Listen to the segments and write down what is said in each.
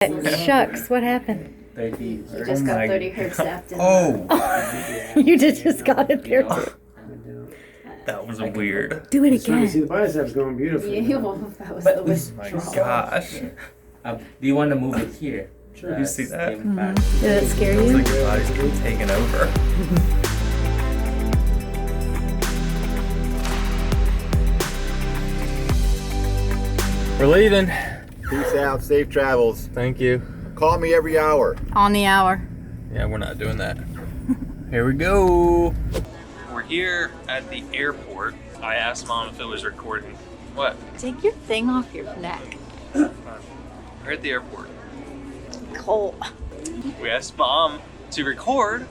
Shucks, what happened? 30. You just got 30 hertz zapped in. Oh! You just got it there too. That was weird. Do it again. See, the biceps going beautiful. Yeah, well, that was the way. My gosh. Do you want to move it here? Sure. You see that? Did it scare It's you? like your body's getting taken over. We're leaving. Peace out, safe travels. Thank you. Call me every hour. On the hour. Yeah, we're not doing that. Here we go. We're here at the airport. I asked Mom if it was recording. What? Take your thing off your neck. We're at the airport. Cole. We asked Mom to record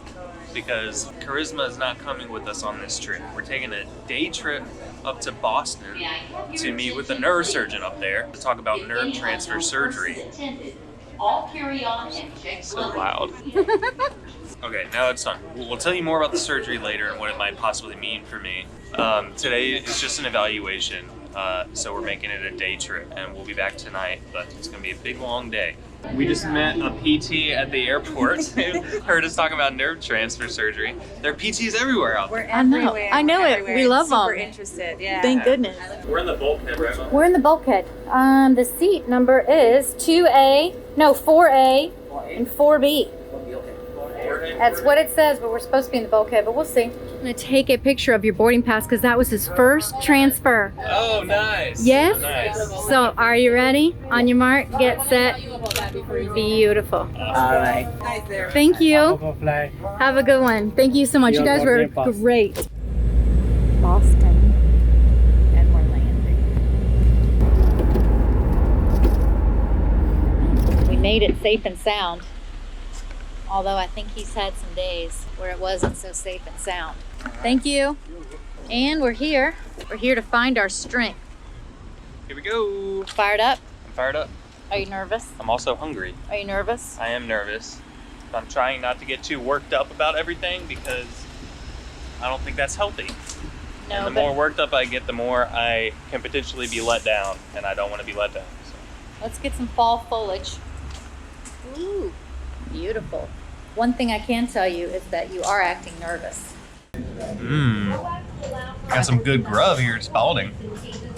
because Charisma is not coming with us on this trip. We're taking a day trip up to Boston to meet with a neurosurgeon up there to talk about nerve transfer surgery. So loud. Okay, now it's done. We'll tell you more about the surgery later and what it might possibly mean for me. Today is just an evaluation, so we're making it a day trip, and we'll be back tonight, but it's gonna be a big, long day. We just met a PT at the airport who heard us talking about nerve transfer surgery. There are PTs everywhere out there. I know it. We love them. Super interested, yeah. Thank goodness. We're in the bulkhead, right, Mom? We're in the bulkhead. The seat number is 4A, and 4B. That's what it says, but we're supposed to be in the bulkhead, but we'll see. I'm gonna take a picture of your boarding pass because that was his first transfer. Oh, nice. Yes? Nice. So, are you ready? On your mark, get set. Beautiful. All right. Thank you. Go fly. Have a good one. Thank you so much. You guys were Boston. great. Boston. And we're landing. We made it safe and sound. Although I think he's had some days where it wasn't so safe and sound. Thank you. And we're here. We're here to find our strength. Here we go. Fired up? I'm fired up. Are you nervous? I'm also hungry. Are you nervous? I am nervous. I'm trying not to get too worked up about everything because I don't think that's healthy. No, And the more worked up I get, the more I can potentially be let down, and I don't want to be let down. So. let's get some fall foliage. Ooh, beautiful. One thing I can tell you is that you are acting nervous. Got some good grub here at Spaulding.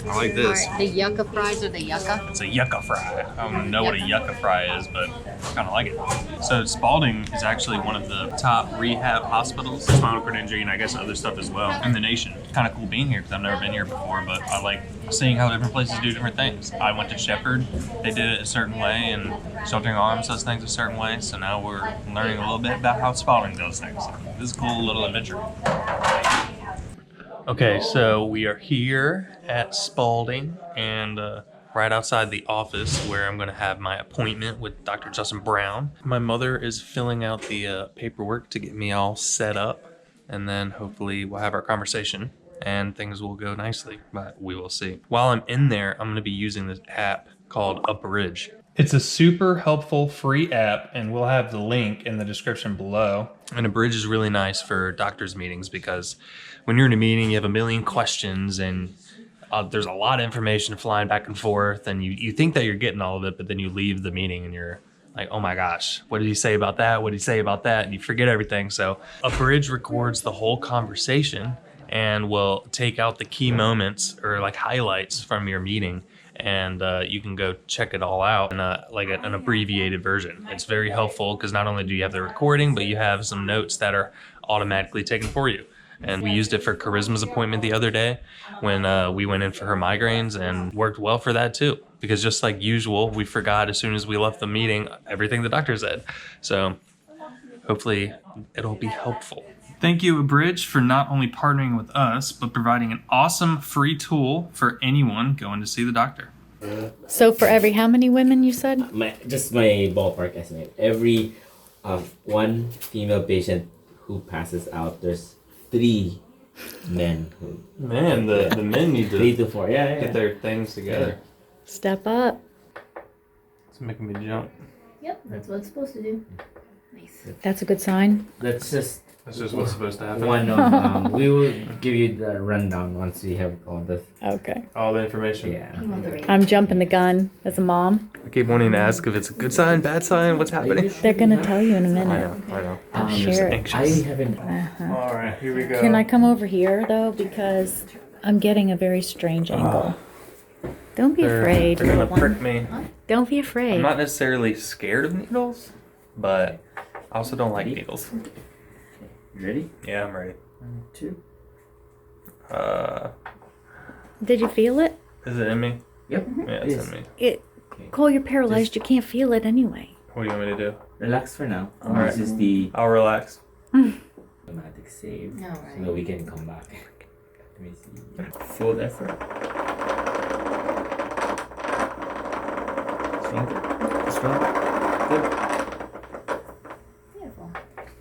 I like this. The yucca fries or the yucca? It's a yucca fry. I don't know what a yucca fry is, but I kind of like it. So Spaulding is actually one of the top rehab hospitals, spinal cord injury, and I guess other stuff as well in the nation. Kind of cool being here because I've never been here before, but I like seeing how different places do different things. I went to Shepherd, they did it a certain way, and Sheltering Arms does things a certain way, so now we're learning a little bit about how Spaulding does things. This is a cool little adventure. Okay, so we are here at Spaulding and right outside the office where I'm going to have my appointment with Dr. Justin Brown. My mother is filling out the paperwork to get me all set up, and then hopefully we'll have our conversation and things will go nicely, but we will see. While I'm in there, I'm going to be using this app called Abridge. It's a super helpful free app, and we'll have the link in the description below. And Abridge is really nice for doctor's meetings because when you're in a meeting, you have a million questions and there's a lot of information flying back and forth, and you think that you're getting all of it, but then you leave the meeting and you're like, oh my gosh, what did he say about that? What did he say about that? And you forget everything. So Abridge records the whole conversation and will take out the key moments or like highlights from your meeting, and you can go check it all out in an abbreviated version. It's very helpful because not only do you have the recording, but you have some notes that are automatically taken for you. And we used it for Charisma's appointment the other day when we went in for her migraines, and worked well for that too. Because just like usual, we forgot as soon as we left the meeting everything the doctor said. So hopefully it'll be helpful. Thank you, Abridge, for not only partnering with us, but providing an awesome free tool for anyone going to see the doctor. So for every how many women you said? Just my ballpark estimate. Every one female patient who passes out, there's 3 men who. Man, the men need to 3 to 4, yeah. get their things together. Step up. It's making me jump. Yep, that's what it's supposed to do. Nice. That's a good sign. That's just That's just what's supposed to happen. one of we will give you the rundown once we have all the Okay. All the information. yeah. You want the ring? I'm jumping the gun as a mom. I keep wanting to ask if it's a good sign, bad sign, what's happening. They're gonna tell you in a I minute. know, I know. I'll I'm just share it. I anxious. haven't All right, here we go. Can I come over here though? Because I'm getting a very strange angle. Don't be afraid, They're gonna little prick one. me. Don't be I'm afraid. not necessarily scared of needles, but I also don't like needles. ready? Yeah, I'm ready. 1, 2. Did you feel it? Is it in me? Yep. Yeah, it's in me. Cole, you're paralyzed. You can't feel it anyway. What do you want me to do? Relax for now. Alright. This is the I'll relax. automatic save. No, right. So we can come back. Let me see. Full effort. Strong. Good. Beautiful.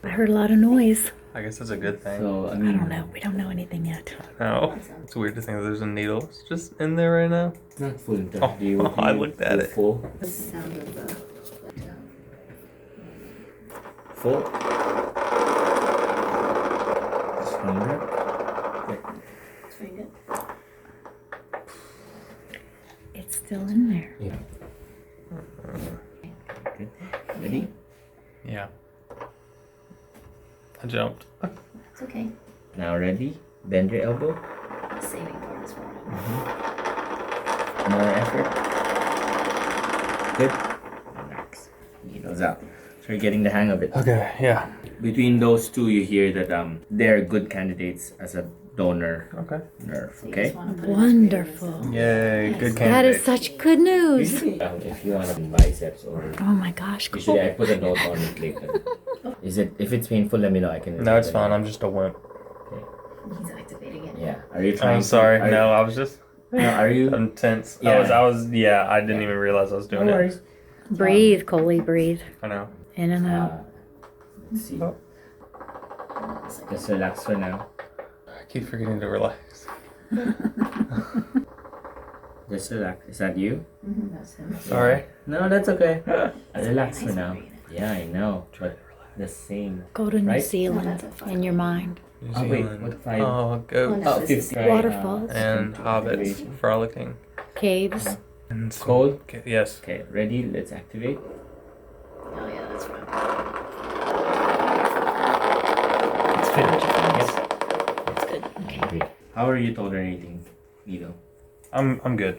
I heard a lot of noise. I guess that's a good thing. So I I mean, don't know. We don't know anything yet. No, it's weird to think that there's a needle just in there right now. it's not full in Oh, Do you, do I you looked at do it. Full. The sound of the. Full. Stronger. It's very good. It's still in there. Yeah. Good. Ready? Yeah. I jumped. It's okay. Now ready? Bend your elbow. The saving part is for me. More effort. Good. Relax. Needles out. So you're getting the hang of it. Okay, yeah. Between those two, you hear that they're good candidates as a donor Okay. nerve. So you Okay. just want to put it Wonderful. Yay, good That candidate. is such good news. Usually, if you want biceps or Oh my gosh, usually I Cole. put a note on it later. Is it if it's painful? Let me know. I can. No, it's fine. I'm just a wimp. He's activating it. Yeah. Are you trying? I'm sorry. To, are, No, I was just. No. Are you? I'm tense. Yeah. Yeah, I didn't even realize I was doing No it. worries. Breathe, Coley, breathe. I know. In and out. Let's see. Oh. Just relax for now. I keep forgetting to relax. Just relax. Is that you? Mm-hmm, that's him. Sorry. No, that's okay. Relax Nice for now. breathing. Yeah, I know. But the same. Go to New Right? Zealand No, that's a fun in your mind. New Oh, wait, Zealand. what 5? Oh, goats. no. Oh, This is 50. Waterfalls. And hobbits frolicking. Caves. And some- Cold? Okay, yes. Okay, ready? Let's activate. Oh yeah, that's fun. It's finished. Yes. That's good. Okay. Great. How are you tolerating needle? I'm good.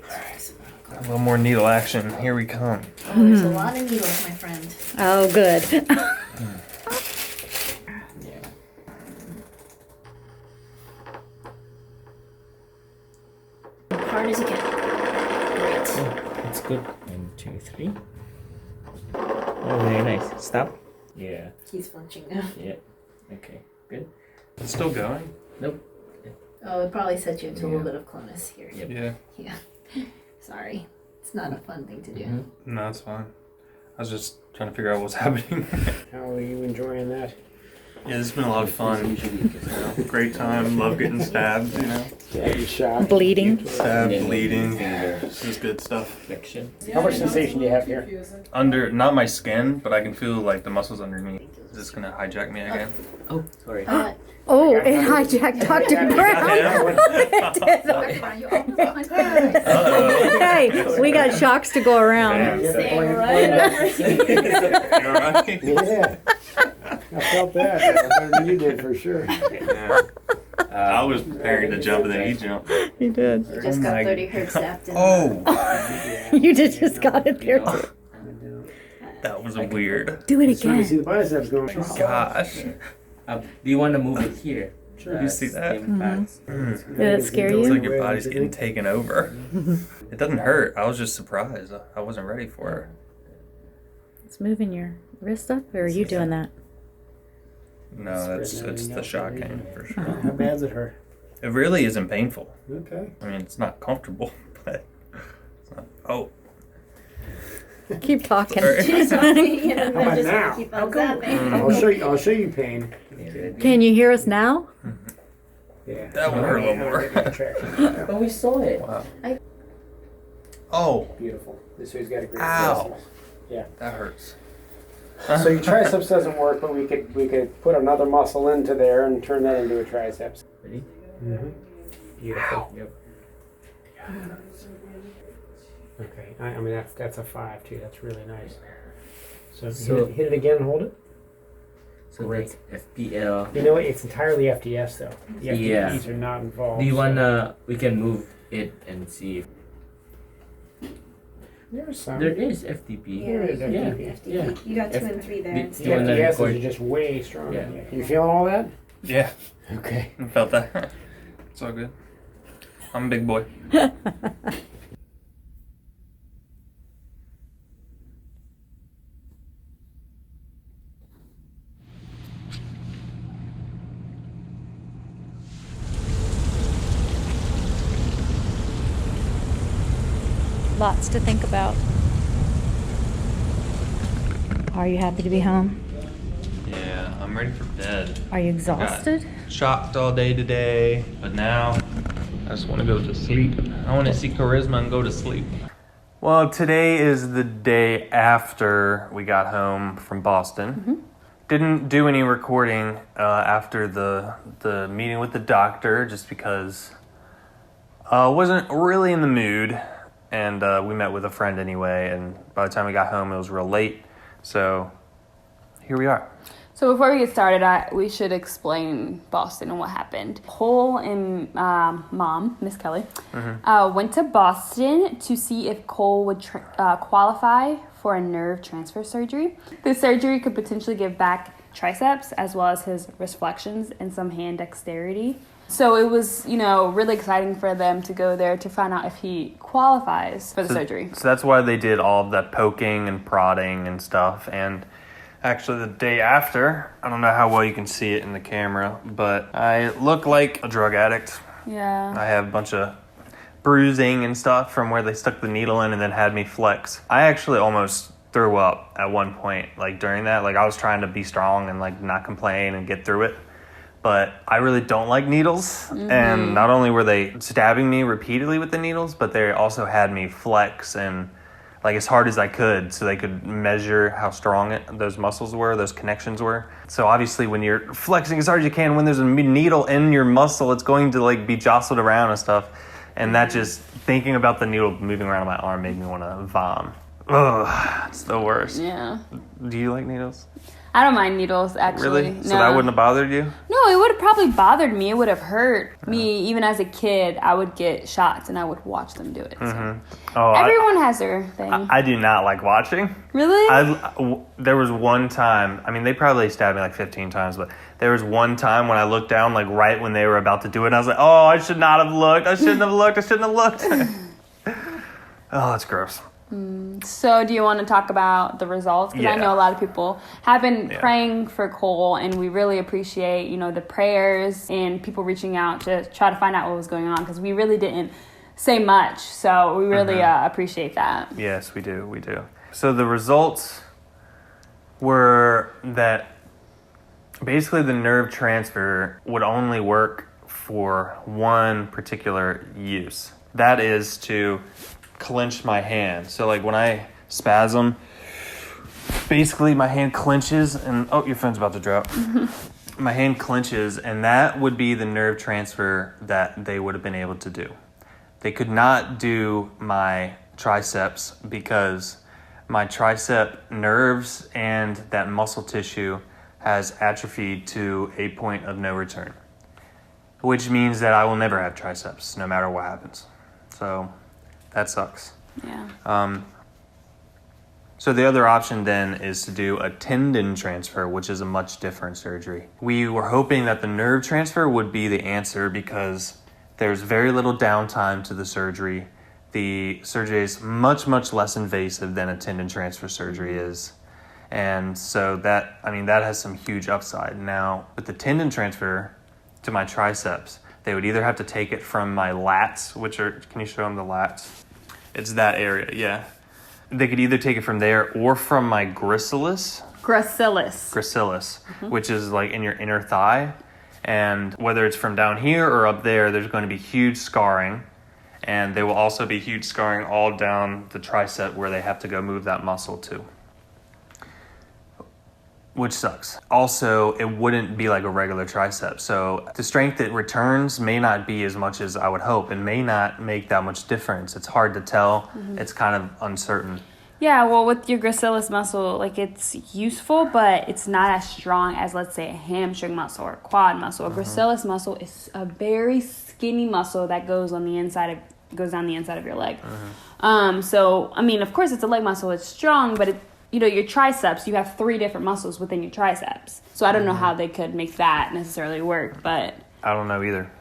A little more needle action. Here we come. Oh, there's a lot of needles, my friend. Oh, good. Yeah. Hard as you can. Great. That's good. 1, 2, 3. Oh, very nice. Stop. Yeah. He's flinching now. Yeah. Okay. Good. It's still going? Nope. Oh, it probably set you into a Yeah. little bit of clonus here. Yep. Yeah. Yeah. Sorry. It's not a fun thing to do. Mhm. No, it's fine. I was just trying to figure out what's happening. How are you enjoying that? Yeah, it's been a lot of fun. Great time. Love getting stabbed, you know. Any shock? Bleeding. Stabbed, Yeah. bleeding. Finger This is good stuff. flexion. How much sensation do you have here? Under, not my skin, but I can feel like the muscles underneath. Is this gonna hijack me again? Oh, sorry. Oh, it hijacked Dr. Brown. Uh-oh. Hey, we got shocks to go around. Staying right over here. You alright? Yeah. I felt that. Better than you did for sure. Yeah. I was preparing to jump and then he jumped. You did. You just Oh got my 30 hertz zapped in. Oh! You did just got it there. That was a weird. Do it It's fun to see again. the biceps going. Gosh. Do you want to move it here? Sure. You see that? Same fats. Did it scare It's you? like your body's getting taken over. It doesn't hurt. I was just surprised. I wasn't ready for it. It's moving your wrist up, or are you doing that? No, it's the shocking for sure. How bad's it hurt? It really isn't painful. Okay. I mean, it's not comfortable, but it's not. Oh, Keep talking. Sorry. You know, How about just now? keep on zapping. I'll show you pain. Can you hear us now? Yeah. That would hurt a little more. Oh, we saw it. Wow. Oh, Beautiful. This way's got a great ow. process. That hurts. So your triceps doesn't work, but we could put another muscle into there and turn that into a triceps. Ready? Mm-hmm. Beautiful. Yep. Okay. I mean that's a 5 too. That's really nice. So hit it again and hold it. So Great. that's FPL. You know what? It's entirely FDS though. The Yeah. FDPs are not involved. Do you wanna? We can move it and see. There's some. There is FTP. There is Yeah. FDP. Yeah. You got 2 and 3 there. The- instead. The You wanna FDS record? is just way stronger. Yeah. You feeling all that? Yeah, Okay. I felt that. It's all good. I'm a big boy. Lots to think about. Are you happy to be home? Yeah, I'm ready for bed. Are you exhausted? Shocked all day today, but now I just want to go to sleep. I want to see Charisma and go to sleep. Well, today is the day after we got home from Boston. Mm-hmm. Didn't do any recording after the meeting with the doctor just because wasn't really in the mood. And we met with a friend anyway, and by the time we got home, it was real late. So here we are. So before we get started, we should explain Boston and what happened. Cole and mom, Miss Kelly, went to Boston to see if Cole would qualify for a nerve transfer surgery. The surgery could potentially give back triceps as well as his wrist flexions and some hand dexterity. So it was, really exciting for them to go there to find out if he qualifies for the surgery. So that's why they did all of that poking and prodding and stuff. And actually the day after, I don't know how well you can see it in the camera, but I look like a drug addict. Yeah. I have a bunch of bruising and stuff from where they stuck the needle in and then had me flex. I actually almost threw up at one point, during that. I was trying to be strong and not complain and get through it. But I really don't like needles. And not only were they stabbing me repeatedly with the needles, but they also had me flex and as hard as I could so they could measure how strong those muscles were, those connections were. So obviously when you're flexing as hard as you can, when there's a needle in your muscle, it's going to be jostled around and stuff. And that just thinking about the needle moving around my arm made me want to vom. Ugh, it's the worst. Yeah. Do you like needles? I don't mind needles, actually. Really? So that wouldn't have bothered you? No, it would have probably bothered me. It would have hurt me. Even as a kid, I would get shots and I would watch them do it. So. Oh, Everyone has their thing. I do not like watching. Really? There was one time, they probably stabbed me 15 times, but there was one time when I looked down, right when they were about to do it, and I was like, oh, I should not have looked. I shouldn't have looked. I shouldn't have looked. Oh, that's gross. So do you want to talk about the results? Because I know a lot of people have been praying for Cole, and we really appreciate, the prayers and people reaching out to try to find out what was going on, because we really didn't say much. So we really appreciate that. Yes, we do. We do. So the results were that basically the nerve transfer would only work for one particular use. That is to clench my hand. So when I spasm, basically my hand clenches and your phone's about to drop. My hand clenches, and that would be the nerve transfer that they would have been able to do. They could not do my triceps because my tricep nerves and that muscle tissue has atrophied to a point of no return, which means that I will never have triceps no matter what happens. So that sucks. Yeah. So the other option then is to do a tendon transfer, which is a much different surgery. We were hoping that the nerve transfer would be the answer because there's very little downtime to the surgery. The surgery is much, much less invasive than a tendon transfer surgery is. And so that has some huge upside. Now, with the tendon transfer to my triceps, they would either have to take it from my lats, can you show them the lats? It's that area, yeah. They could either take it from there or from my gracilis, which is in your inner thigh. And whether it's from down here or up there, there's going to be huge scarring. And there will also be huge scarring all down the tricep where they have to go move that muscle to. which sucks. Also, it wouldn't be like a regular tricep. So the strength it returns may not be as much as I would hope. It may not make that much difference. It's hard to tell. It's kind of uncertain. Yeah, well, with your gracilis muscle, like, it's useful, but it's not as strong as, let's say, a hamstring muscle or a quad muscle. A gracilis muscle is a very skinny muscle that goes down the inside of your leg. So, I mean, of course, it's a leg muscle. It's strong, but your triceps, you have 3 different muscles within your triceps. So I don't know how they could make that necessarily work, but... I don't know either.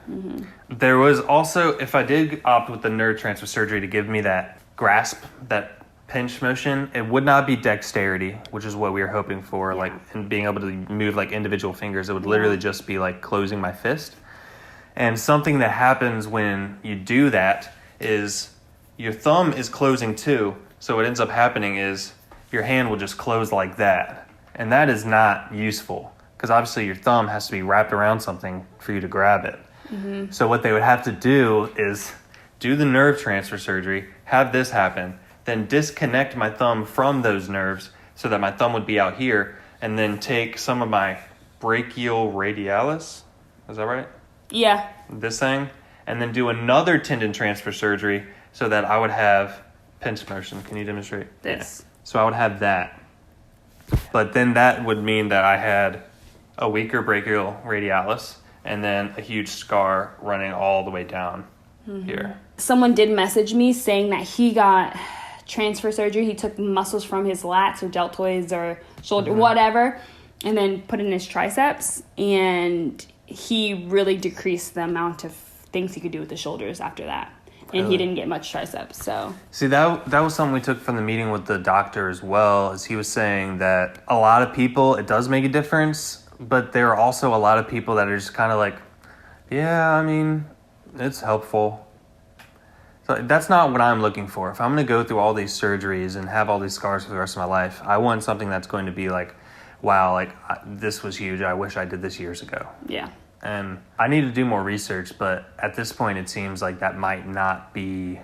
There was also, if I did opt with the nerve transfer surgery to give me that grasp, that pinch motion, it would not be dexterity, which is what we were hoping for, like, and being able to move like individual fingers. It would literally just be like closing my fist. And something that happens when you do that is your thumb is closing too. So what ends up happening is your hand will just close like that. And that is not useful because obviously your thumb has to be wrapped around something for you to grab it. So what they would have to do is do the nerve transfer surgery, have this happen, then disconnect my thumb from those nerves so that my thumb would be out here, and then take some of my brachial radialis, is that right? Yeah. This thing, and then do another tendon transfer surgery so that I would have pinch motion. Can you demonstrate? This. Yeah. So I would have that. But then that would mean that I had a weaker brachial radialis and then a huge scar running all the way down here. Someone did message me saying that he got transfer surgery. He took muscles from his lats or deltoids or shoulder, whatever, and then put in his triceps, and he really decreased the amount of things he could do with the shoulders after that. And he didn't get much triceps, so. See, that was something we took from the meeting with the doctor as well, as he was saying that a lot of people, it does make a difference, but there are also a lot of people that are just kind of like, yeah, I mean, it's helpful. So that's not what I'm looking for. If I'm going to go through all these surgeries and have all these scars for the rest of my life, I want something that's going to be like, wow, like this was huge. I wish I did this years ago. Yeah. And I need to do more research, but at this point it seems like that might not be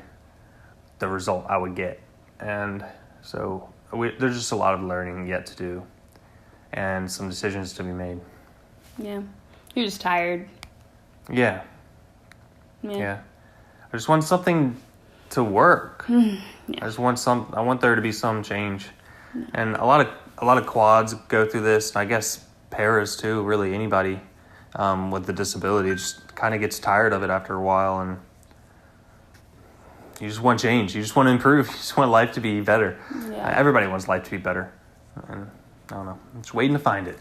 the result I would get. And so there's just a lot of learning yet to do and some decisions to be made. Yeah. You're just tired. Yeah. I just want something to work. I just want I want there to be some change. And a lot of quads go through this, and I guess paras too, really anybody with the disability just kind of gets tired of it after a while, and you just want change. You just want to improve. You just want life to be better. Yeah. Everybody wants life to be better. And I don't know. I'm just waiting to find it.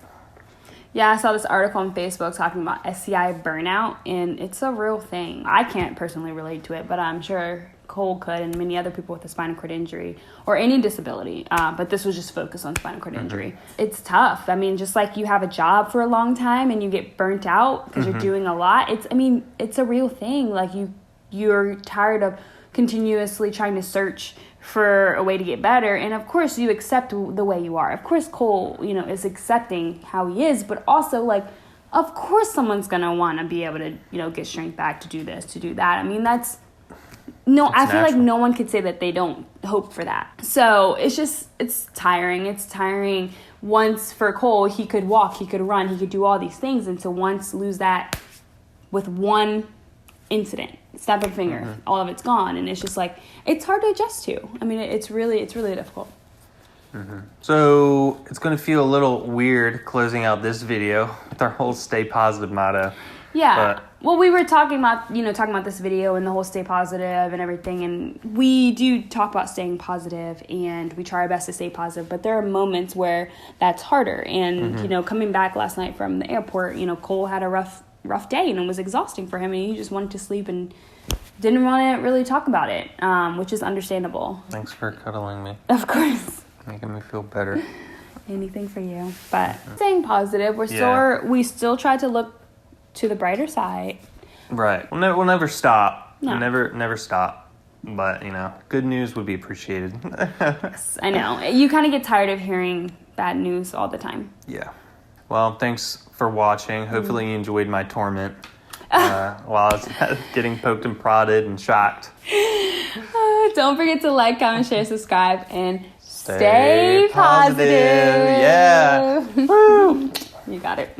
Yeah, I saw this article on Facebook talking about SCI burnout, and it's a real thing. I can't personally relate to it, but I'm sure Cole could, and many other people with a spinal cord injury or any disability. But this was just focused on spinal cord injury. It's tough. I mean, just like you have a job for a long time and you get burnt out because you're doing a lot. It's a real thing. Like you're tired of continuously trying to search for a way to get better, and of course you accept the way you are. Of course Cole, is accepting how he is, but also like, of course someone's gonna want to be able to, get strength back to do this, to do that. I mean, I feel natural. like no one could say that they don't hope for that. So it's tiring. It's tiring. Once for Cole, he could walk, he could run, he could do all these things, and to once lose that with one incident, snap of a finger, all of it's gone, and it's just like, it's hard to adjust to. I mean, it's really difficult. So it's going to feel a little weird closing out this video with our whole stay positive motto. Yeah. Well, we were talking about this video and the whole stay positive and everything, and we do talk about staying positive, and we try our best to stay positive, but there are moments where that's harder. And, coming back last night from the airport, Cole had a rough day, and it was exhausting for him, and he just wanted to sleep and didn't want to really talk about it, which is understandable. Thanks for cuddling me. Of course. Making me feel better. Anything for you. But staying positive, we still try to look to the brighter side. Right. We'll never stop. No. Never stop. But, good news would be appreciated. Yes, I know. You kind of get tired of hearing bad news all the time. Yeah. Well, thanks for watching. Hopefully you enjoyed my torment while I was getting poked and prodded and shocked. Don't forget to like, comment, share, subscribe, and Stay Stay positive. Yeah. Woo. You got it.